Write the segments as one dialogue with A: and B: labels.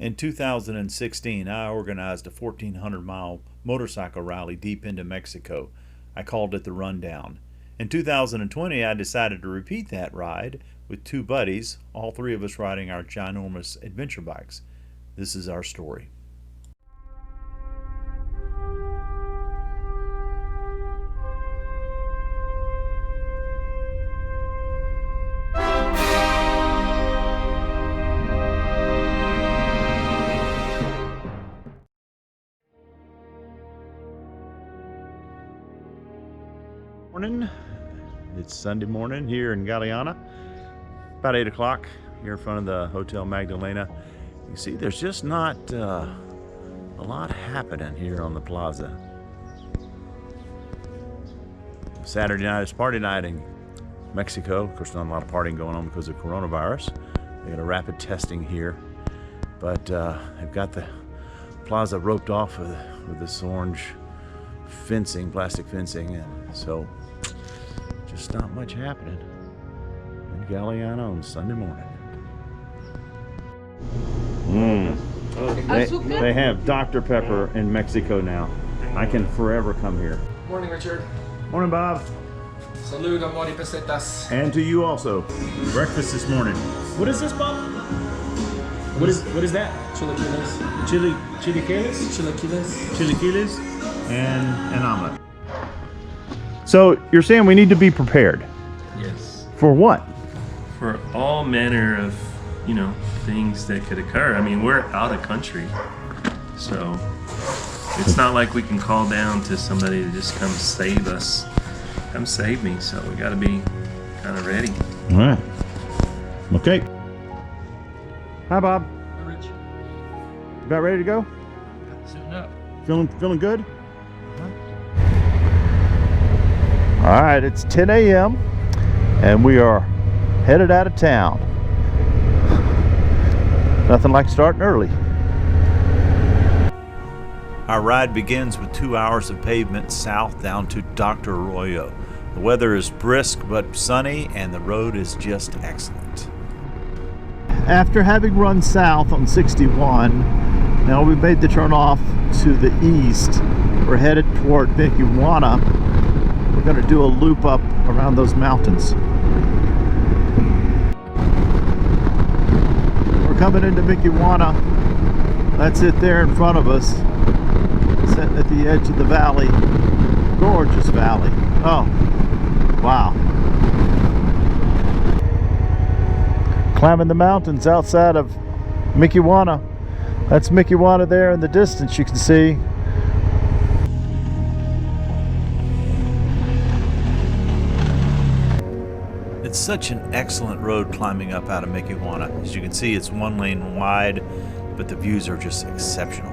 A: In 2016, I organized a 1,400-mile motorcycle rally deep into Mexico. I called it the Rundown. In 2020, I decided to repeat that ride with two buddies, all three of us riding our ginormous adventure bikes. This is our story. Morning. It's Sunday morning here in Galeana, about 8 o'clock here in front of the Hotel Magdalena. You see there's just not a lot happening here on the plaza. Saturday night is party night in Mexico. Of course, not a lot of partying going on because of coronavirus. They got a rapid testing here, but they've got the plaza roped off with this orange fencing, plastic fencing, and so just not much happening in Galeana on Sunday morning. They have Dr. Pepper in Mexico now. I can forever come here.
B: Morning, Richard.
A: Morning, Bob.
B: Salud, amor y pesetas.
A: And to you also. Breakfast this morning.
C: What is this, Bob? What is that?
B: Chilaquiles.
C: Chilaquiles?
B: Chilaquiles.
A: Chilaquiles and an omelet. So you're saying we need to be prepared?
C: Yes.
A: For what?
C: For all manner of, things that could occur. I mean, we're out of country, so it's not like we can call down to somebody to just come save us. Come save me. So we got to be kind of ready.
A: All right. Okay. Hi, Bob.
B: Hi, Rich.
A: About ready to go?
B: Sitting up.
A: Feeling good? All right, it's 10 a.m. and we are headed out of town. Nothing like starting early. Our ride begins with 2 hours of pavement south down to Dr. Arroyo. The weather is brisk but sunny and the road is just excellent. After having run south on 61, now we made the turn off to the east. We're headed toward Michoacán. We're going to do a loop up around those mountains. We're coming into Michoacán. That's it there in front of us. Sitting at the edge of the valley. Gorgeous valley. Oh, wow. Climbing the mountains outside of Michoacán. That's Michoacán there in the distance, you can see. It's such an excellent road climbing up out of Michoacán. As you can see, it's 1 lane wide, but the views are just exceptional.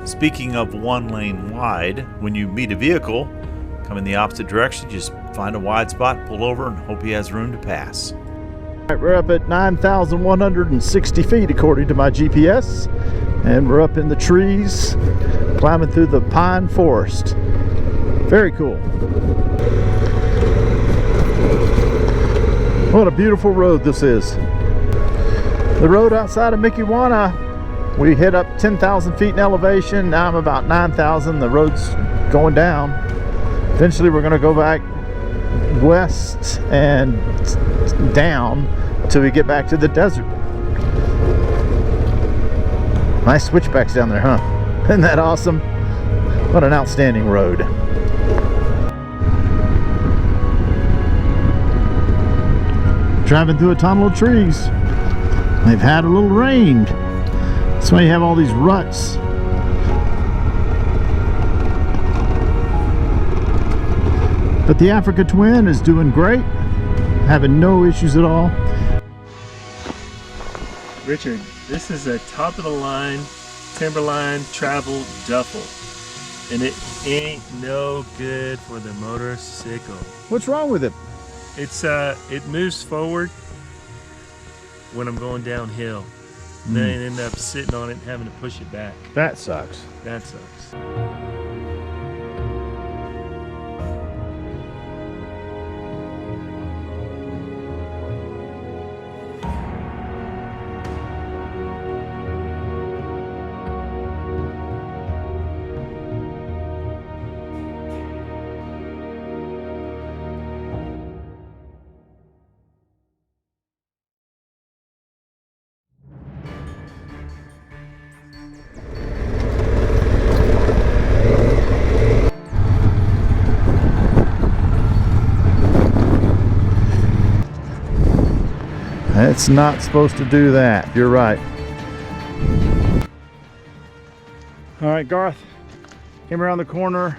A: Speaking of 1 lane wide, when you meet a vehicle coming the opposite direction, just find a wide spot, pull over, and hope he has room to pass. All right, we're up at 9,160 feet according to my GPS, and we're up in the trees, climbing through the pine forest. Very cool. What a beautiful road this is. The road outside of Michoacán, we hit up 10,000 feet in elevation. Now I'm about 9,000. The road's going down. Eventually we're going to go back west and down until we get back to the desert. Nice switchbacks down there, huh? Isn't that awesome? What an outstanding road. Driving through a tunnel of trees. They've had a little rain. That's why you have all these ruts. But the Africa Twin is doing great, having no issues at all.
C: Richard, this is a top of the line Timberline travel duffel, and it ain't no good for the motorcycle.
A: What's wrong with it?
C: It moves forward when I'm going downhill. And then I end up sitting on it and having to push it back.
A: That sucks.
C: That sucks.
A: It's not supposed to do that. You're right. All right, Garth came around the corner,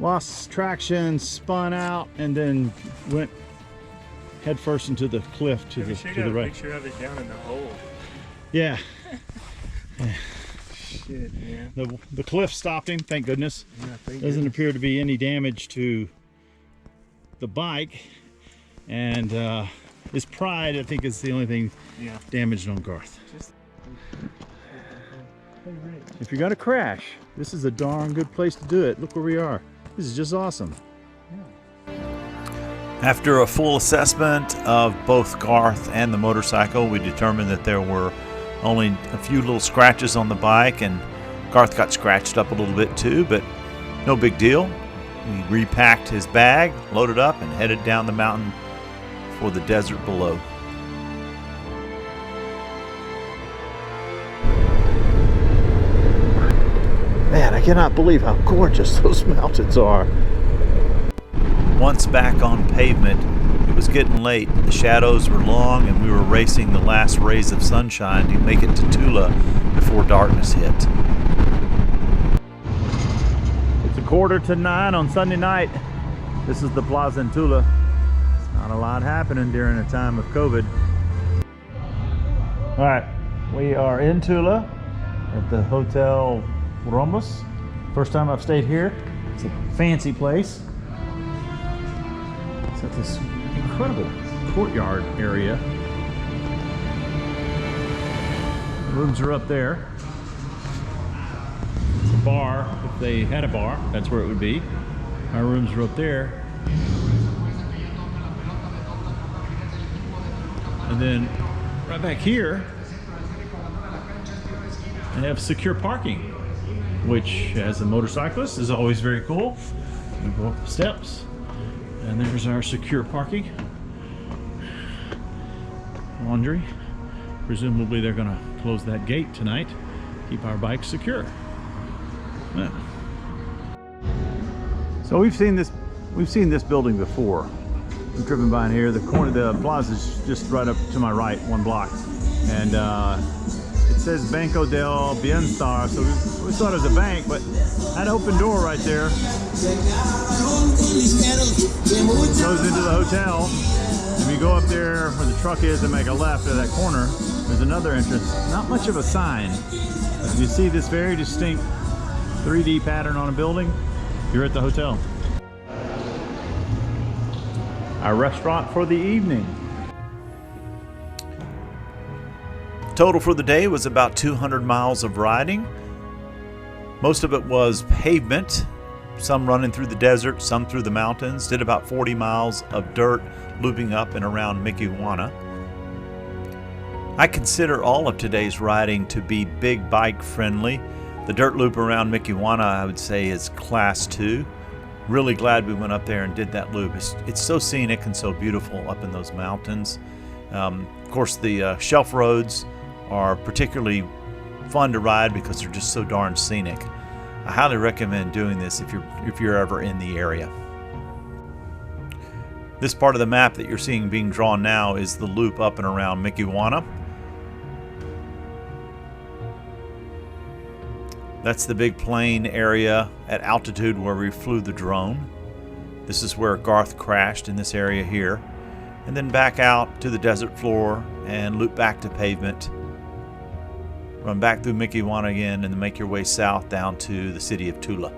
A: lost traction, spun out, and then went head first into the cliff to the right.
C: Picture of it down in the hole.
A: Yeah.
C: Shit, man.
A: The cliff stopped him, thank goodness.
C: Yeah, thank
A: Doesn't
C: goodness.
A: appear to be any damage to the bike, and his pride, I think, is the only thing damaged on Garth. If you're gonna crash, this is a darn good place to do it. Look where we are. This is just awesome. After a full assessment of both Garth and the motorcycle, we determined that there were only a few little scratches on the bike, and Garth got scratched up a little bit too, but no big deal. We repacked his bag, loaded up, and headed down the mountain for the desert below. Man, I cannot believe how gorgeous those mountains are. Once back on pavement, it was getting late. The shadows were long, and we were racing the last rays of sunshine to make it to Tula before darkness hit. It's 8:45 on Sunday night. This is the Plaza in Tula. It's not a lot happening during a time of COVID. All right, we are in Tula at the Hotel Rhombus. First time I've stayed here. It's a fancy place. It's got this incredible courtyard area. The rooms are up there. It's a bar. If they had a bar, that's where it would be. Our rooms are up there. And then right back here, they have secure parking, which as a motorcyclist is always very cool. We go up the steps, and there's our secure parking. Laundry. Presumably they're gonna close that gate tonight, keep our bikes secure. Yeah. So we've seen this building before. We've driven by in here. The plaza is just right up to my right, 1 block, and it says Banco del Bienestar, so we thought it was a bank, but had an open door right there. Goes into the hotel. If you go up there where the truck is and make a left at that corner, there's another entrance. Not much of a sign, but you see this very distinct 3D pattern on a building, you're at the hotel. Our restaurant for the evening. Total for the day was about 200 miles of riding. Most of it was pavement, some running through the desert, some through the mountains. Did about 40 miles of dirt looping up and around Mikiwana. I consider all of today's riding to be big bike friendly. The dirt loop around Mikiwana, I would say, is class 2. Really glad we went up there and did that loop. It's so scenic and so beautiful up in those mountains. Of course, the shelf roads are particularly fun to ride because they're just so darn scenic. I highly recommend doing this if you're ever in the area. This part of the map that you're seeing being drawn now is the loop up and around Mikiwana. That's the big plain area at altitude where we flew the drone. This is where Garth crashed, in this area here. And then back out to the desert floor and loop back to pavement. Run back through Mikiwana again and then make your way south down to the city of Tula.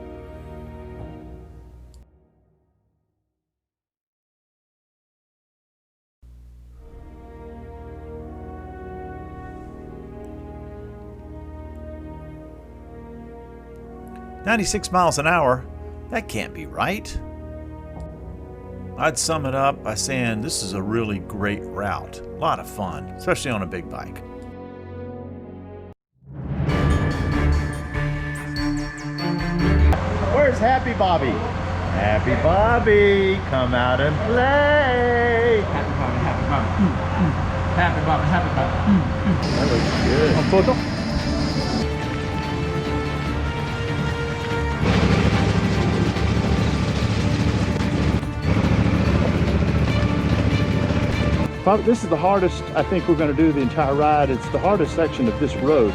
A: "96 miles an hour? That can't be right." I'd sum it up by saying this is a really great route. A lot of fun, especially on a big bike. Where's Happy Bobby? Happy Bobby, come out and play.
B: Happy Bobby, happy Bobby. Happy Bobby, happy Bobby.
A: That looks good. On photo?
D: This is the hardest I think we're going to do the entire ride. It's the hardest section of this road.